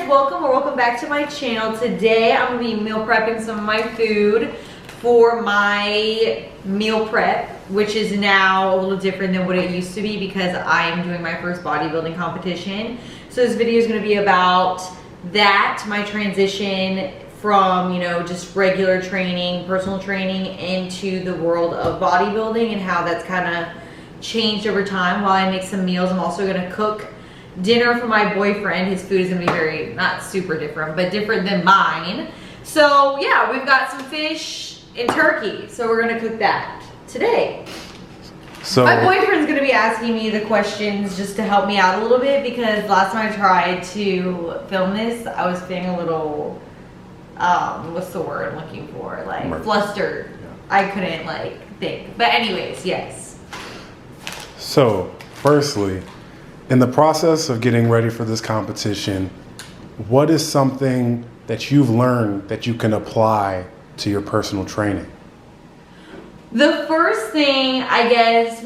guys, welcome or welcome back to my channel. Today I'm going to be meal prepping some of my food for my meal prep, which is now a little different than what it used to be because I am doing my first bodybuilding competition. So this video is going to be about that, my transition from, you know, just regular training, personal training into the world of bodybuilding and how that's kind of changed over time. While I make some meals, I'm also going to cook dinner for my boyfriend. His food is going to be very, not super different, but different than mine. So yeah, we've got some fish and turkey. So we're going to cook that today. So my boyfriend's going to be asking me the questions just to help me out a little bit because last time I tried to film this, I was feeling a little, what's the word I'm looking for? Like flustered. Yeah. I couldn't like think. But anyways, yes. So firstly, in the process of getting ready for this competition, what is something that you've learned that you can apply to your personal training? The first thing, I guess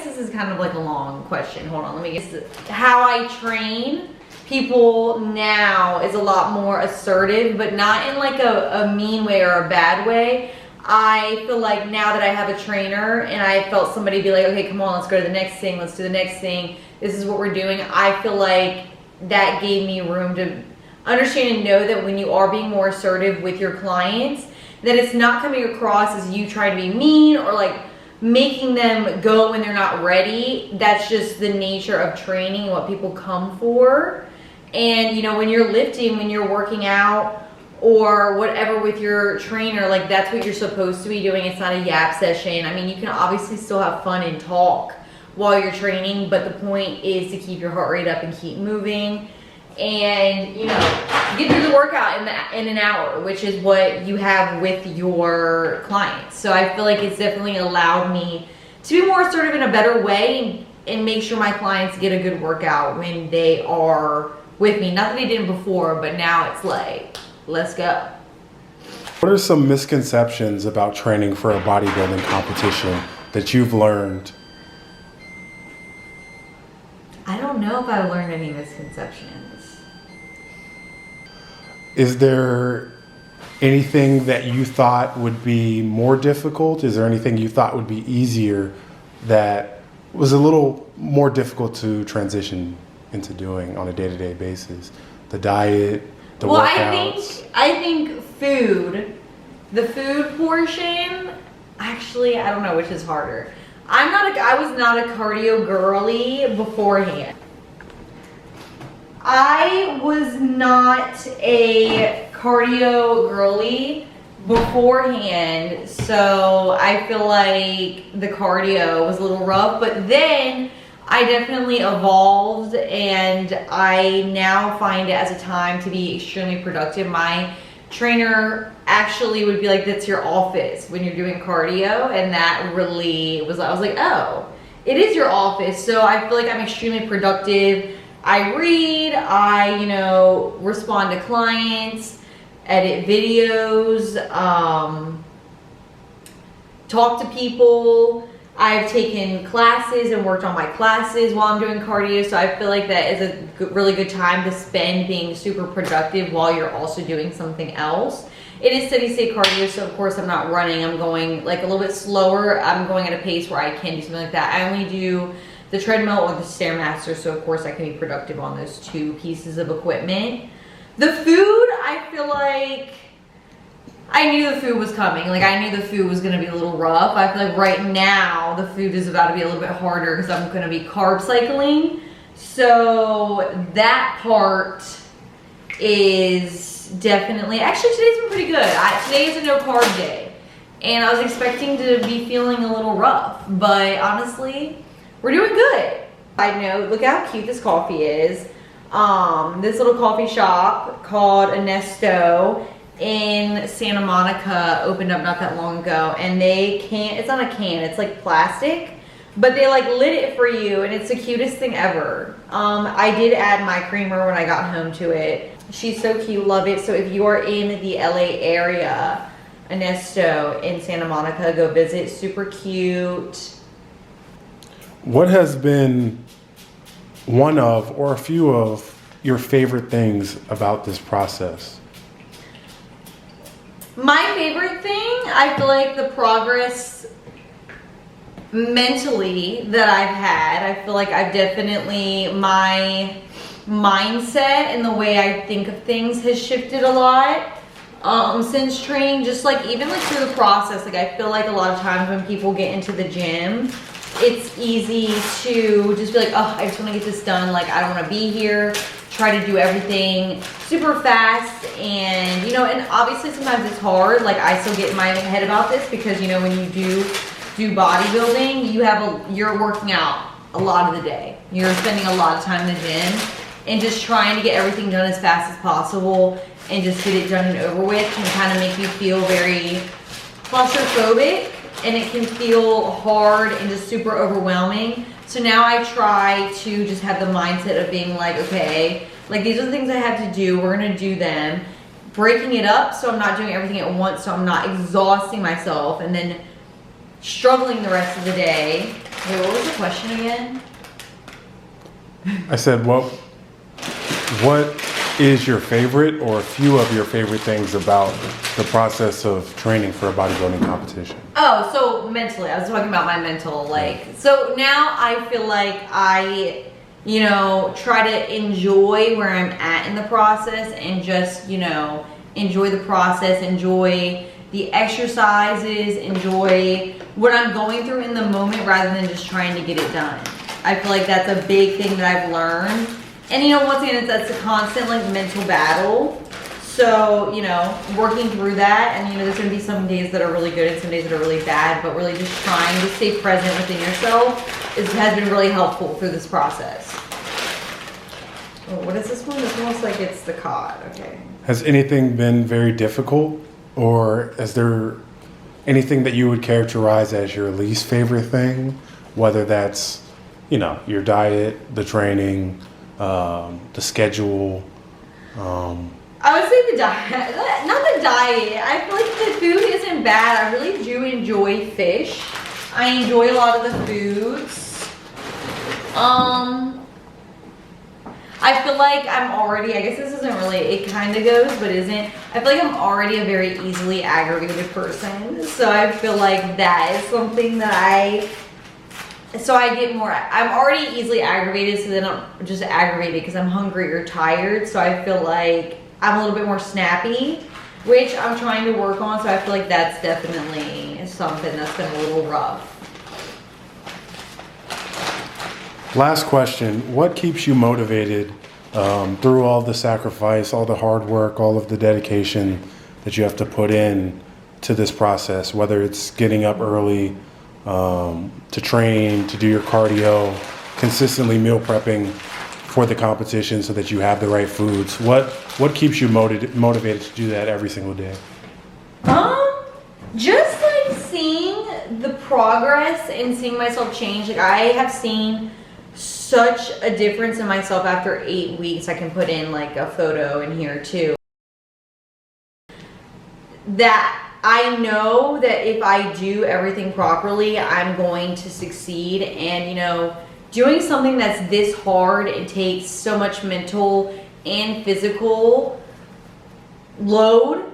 this is kind of like a long question. Hold on, let me guess. How I train people now is a lot more assertive, but not in like a mean way or a bad way. I feel like now that I have a trainer and I felt somebody be like, okay, come on, let's go to the next thing, let's do the next thing. This is what we're doing. I feel like that gave me room to understand and know that when you are being more assertive with your clients, that it's not coming across as you trying to be mean or like making them go when they're not ready. That's just the nature of training and what people come for. And you know, when you're lifting, when you're working out or whatever with your trainer, like that's what you're supposed to be doing. It's not a yap session. I mean, you can obviously still have fun and talk while you're training, but the point is to keep your heart rate up and keep moving and, you know, get through the workout in an hour, which is what you have with your clients. So I feel like it's definitely allowed me to be more assertive in a better way and make sure my clients get a good workout when they are with me. Not that they didn't before, but now it's like, let's go. What are some misconceptions about training for a bodybuilding competition that you've learned? I don't know if I learned any misconceptions. Is there anything that you thought would be more difficult? Is there anything you thought would be easier that was a little more difficult to transition into doing on a day-to-day basis? The diet, the workouts? I think food, the food portion, actually, I don't know which is harder. I was not a cardio girly beforehand. I was not a cardio girly beforehand, so I feel like the cardio was a little rough, but then I definitely evolved and I now find it as a time to be extremely productive. My trainer actually would be like, that's your office when you're doing cardio, and that really was, I was like, oh, it is your office. So I feel like I'm extremely productive. I read, I, you know, respond to clients, edit videos, talk to people. I've taken classes and worked on my classes while I'm doing cardio, so I feel like that is a really good time to spend being super productive while you're also doing something else. It is steady state cardio, so of course I'm not running. I'm going like a little bit slower. I'm going at a pace where I can do something like that. I only do the treadmill or the Stairmaster, so of course I can be productive on those two pieces of equipment. The food, I feel like I knew the food was coming. Like I knew the food was gonna be a little rough. I feel like right now the food is about to be a little bit harder because I'm gonna be carb cycling. So that part is definitely, actually today's been pretty good. Today is a no carb day. And I was expecting to be feeling a little rough, but honestly, we're doing good. I know, look how cute this coffee is. This little coffee shop called Ernesto in Santa Monica opened up not that long ago, and it's not a can, it's like plastic, but they like lit it for you, and it's the cutest thing ever. I did add my creamer when I got home to it. She's so cute, love it. So if you are in the LA area, Ernesto in Santa Monica, go visit, super cute. What has been one of or a few of your favorite things about this process? My favorite thing, I feel like the progress mentally that I've had. I feel like I've definitely, my mindset and the way I think of things has shifted a lot since training. Just like even like through the process, like I feel like a lot of times when people get into the gym, it's easy to just be like, oh, I just want to get this done. Like I don't want to be here. Try to do everything super fast, and you know, and obviously sometimes it's hard. Like I still get in my head about this because you know when you do bodybuilding, you're working out a lot of the day. You're spending a lot of time in the gym, and just trying to get everything done as fast as possible and just get it done and over with can kind of make you feel very claustrophobic, and it can feel hard and just super overwhelming. So now I try to just have the mindset of being like, okay, like these are the things I have to do. We're gonna do them. Breaking it up so I'm not doing everything at once, so I'm not exhausting myself and then struggling the rest of the day. Wait, what was the question again? I said, what is your favorite or a few of your favorite things about the process of training for a bodybuilding competition? Oh, so mentally, I was talking about my mental, like, so now I feel like I, you know, try to enjoy where I'm at in the process and just, you know, enjoy the process, enjoy the exercises, enjoy what I'm going through in the moment rather than just trying to get it done. I feel like that's a big thing that I've learned. And you know, once again, that's a constant like mental battle. So, you know, working through that, and you know, there's gonna be some days that are really good and some days that are really bad, but really just trying to stay present within yourself has been really helpful through this process. Oh, what is this one? This one looks like it's the cod, okay. Has anything been very difficult, or is there anything that you would characterize as your least favorite thing? Whether that's, you know, your diet, the training, the schedule. I would say the diet, not the diet. I feel like the food isn't bad. I really do enjoy fish. I enjoy a lot of the foods. I feel like I'm already, I guess this isn't really, it kind of goes, but isn't. I feel like I'm already a very easily aggravated person. So I feel like that is something that I get more, I'm already easily aggravated, so then I'm just aggravated because I'm hungry or tired. So I feel like I'm a little bit more snappy, which I'm trying to work on. So I feel like that's definitely something that's been a little rough. Last question. What keeps you motivated through all the sacrifice, all the hard work, all of the dedication that you have to put in to this process, whether it's getting up early, to train, to do your cardio, consistently meal prepping for the competition so that you have the right foods? What keeps you motivated to do that every single day? Just like seeing the progress and seeing myself change. Like I have seen such a difference in myself after 8 weeks. I can put in like a photo in here too. That I know that if I do everything properly, I'm going to succeed. And you know, doing something that's this hard, it takes so much mental and physical load.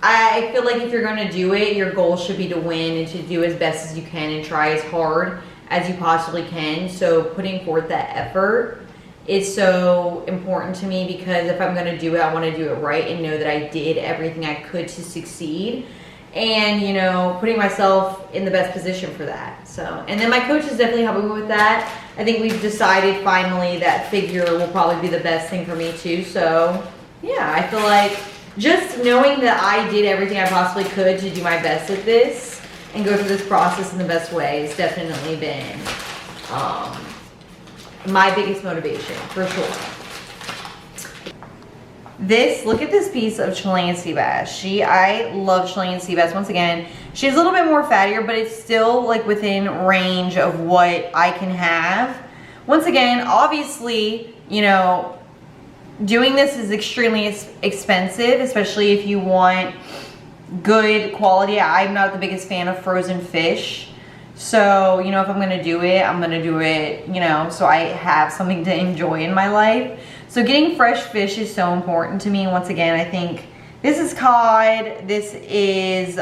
I feel like if you're going to do it, your goal should be to win and to do as best as you can and try as hard as you possibly can. So putting forth that effort is so important to me, because if I'm going to do it, I want to do it right and know that I did everything I could to succeed, and you know, putting myself in the best position for that. So, and then my coach is definitely helping me with that. I think we've decided finally that figure will probably be the best thing for me too. So yeah, I feel like just knowing that I did everything I possibly could to do my best at this and go through this process in the best way has definitely been my biggest motivation, for sure. Look at this piece of Chilean sea bass. I love Chilean sea bass. Once again, she's a little bit more fattier, but it's still like within range of what I can have. Once again, obviously, you know, doing this is extremely expensive, especially if you want good quality. I'm not the biggest fan of frozen fish. So, you know, if I'm going to do it, I'm going to do it, you know, so I have something to enjoy in my life. So getting fresh fish is so important to me. Once again, I think this is cod, this is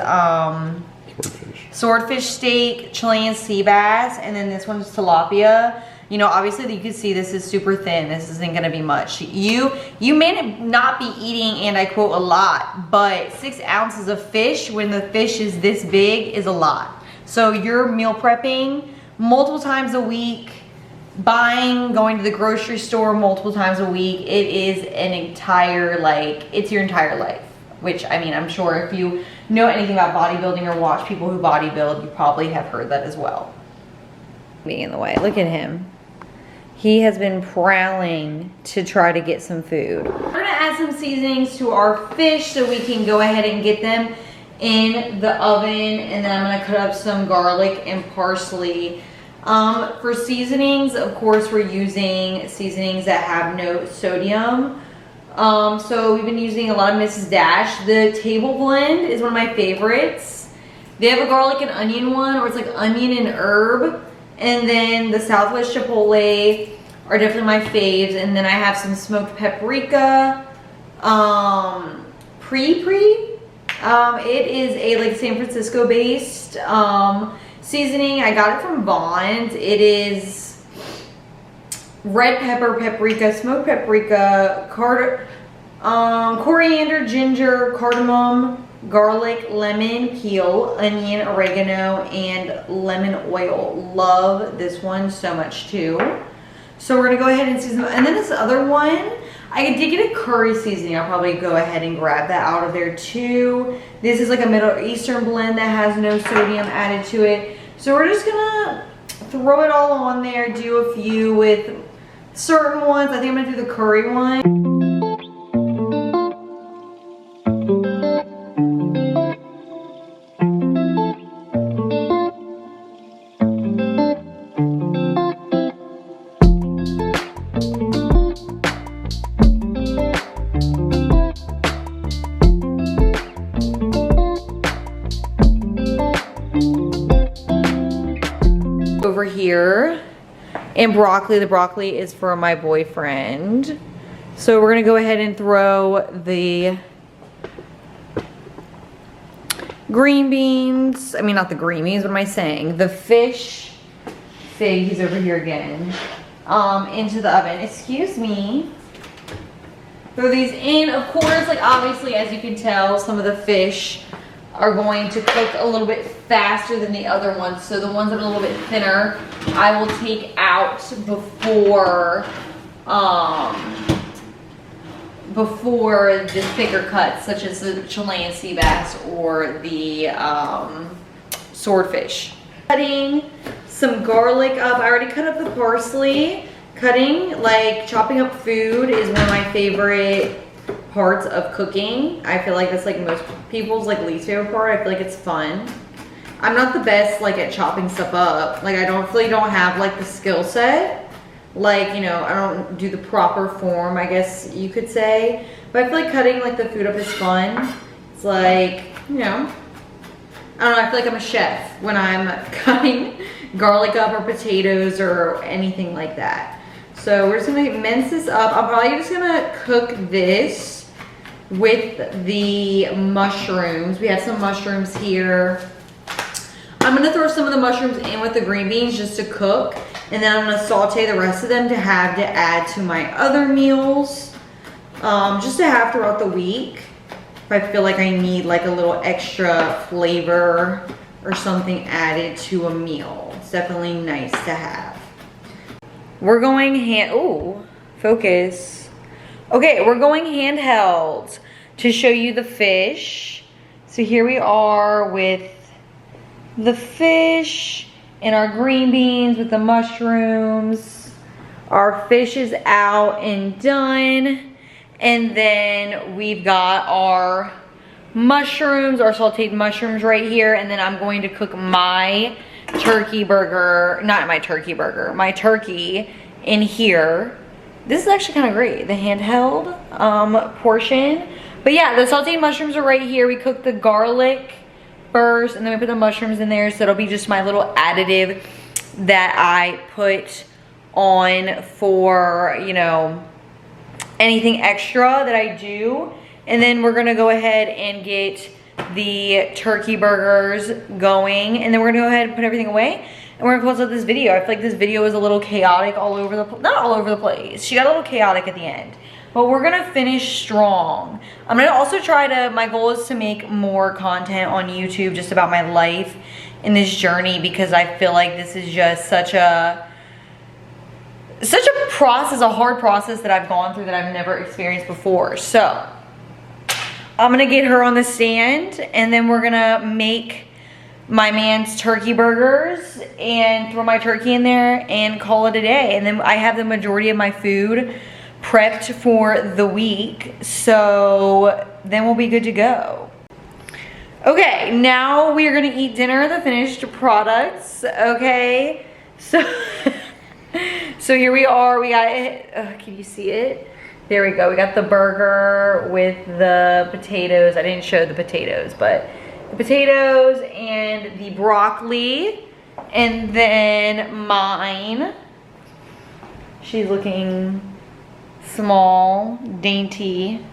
swordfish steak, Chilean sea bass, and then this one's tilapia. You know, obviously you can see this is super thin. This isn't gonna be much. You may not be eating, and I quote, a lot, but 6 ounces of fish when the fish is this big is a lot. So you're meal prepping multiple times a week, going to the grocery store multiple times a week. It is an entire, like, it's your entire life. Which, I mean, I'm sure if you know anything about bodybuilding or watch people who bodybuild, you probably have heard that as well. Being in the way, look at him. He has been prowling to try to get some food. We're gonna add some seasonings to our fish so we can go ahead and get them in the oven, and then I'm gonna cut up some garlic and parsley. For seasonings, of course, we're using seasonings that have no sodium. So we've been using a lot of Mrs. Dash. The table blend is one of my favorites. They have a garlic and onion one, or it's like onion and herb. And then the Southwest Chipotle are definitely my faves. And then I have some smoked paprika. It is a like San Francisco based seasoning. I got it from Vons. It is red pepper, paprika, smoked paprika, coriander, ginger, cardamom, garlic, lemon, peel, onion, oregano, and lemon oil. Love this one so much too. So we're gonna go ahead and season. And then this other one, I did get a curry seasoning. I'll probably go ahead and grab that out of there too. This is like a Middle Eastern blend that has no sodium added to it. So we're just gonna throw it all on there, do a few with certain ones. I think I'm gonna do the curry one. Over here, and broccoli. The broccoli is for my boyfriend. So we're gonna go ahead and throw the green beans, I mean not the green beans, what am I saying? The fish, Fig, he's over here again, into the oven. Excuse me. Throw these in. Of course, like obviously as you can tell, some of the fish are going to cook a little bit faster than the other ones. So the ones that are a little bit thinner, I will take out before the thicker cuts, such as the Chilean sea bass or the swordfish. Cutting some garlic up. I already cut up the parsley. Chopping up food is one of my favorite parts of cooking. I feel like that's like most people's like least favorite part. I feel like it's fun. I'm not the best like at chopping stuff up. Like I don't have like the skill set. Like, you know, I don't do the proper form, I guess you could say. But I feel like cutting like the food up is fun. It's like, you know, I don't know, I feel like I'm a chef when I'm cutting garlic up or potatoes or anything like that. So we're just gonna mince this up. I'm probably just gonna cook this with the mushrooms. We have some mushrooms here. I'm gonna throw some of the mushrooms in with the green beans just to cook, and then I'm gonna saute the rest of them to have to add to my other meals, just to have throughout the week. If I feel like I need like a little extra flavor or something added to a meal, it's definitely nice to have. We're going focus. Okay, we're going handheld to show you the fish. So here we are with the fish and our green beans with the mushrooms. Our fish is out and done. And then we've got our mushrooms, our sauteed mushrooms right here. And then I'm going to cook my turkey burger, not my turkey burger, my turkey in here. This is actually kind of great, the handheld portion. But yeah, the sauteed mushrooms are right here. We cooked the garlic first, and then we put the mushrooms in there, so it'll be just my little additive that I put on for, you know, anything extra that I do. And then we're gonna go ahead and get the turkey burgers going, and then we're gonna go ahead and put everything away, and we're gonna close out this video. I feel like this video is a little chaotic all over the not all over the place. She got a little chaotic at the end, but we're gonna finish strong. I'm gonna also try to, my goal is to make more content on YouTube just about my life in this journey, because I feel like this is just such a process, a hard process that I've gone through that I've never experienced before. So I'm gonna get her on the stand, and then we're gonna make my man's turkey burgers and throw my turkey in there and call it a day. And then I have the majority of my food prepped for the week, so then we'll be good to go. Okay, now we are gonna eat dinner, the finished products, okay? So, so here we are, we got it, can you see it? There we go, we got the burger with the potatoes. I didn't show the potatoes, but the potatoes and the broccoli, and then mine. She's looking small, dainty.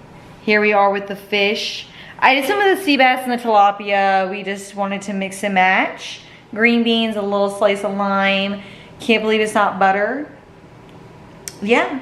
Here we are with the fish. I did some of the sea bass and the tilapia. We just wanted to mix and match. Green beans, a little slice of lime. Can't believe it's not butter. Yeah.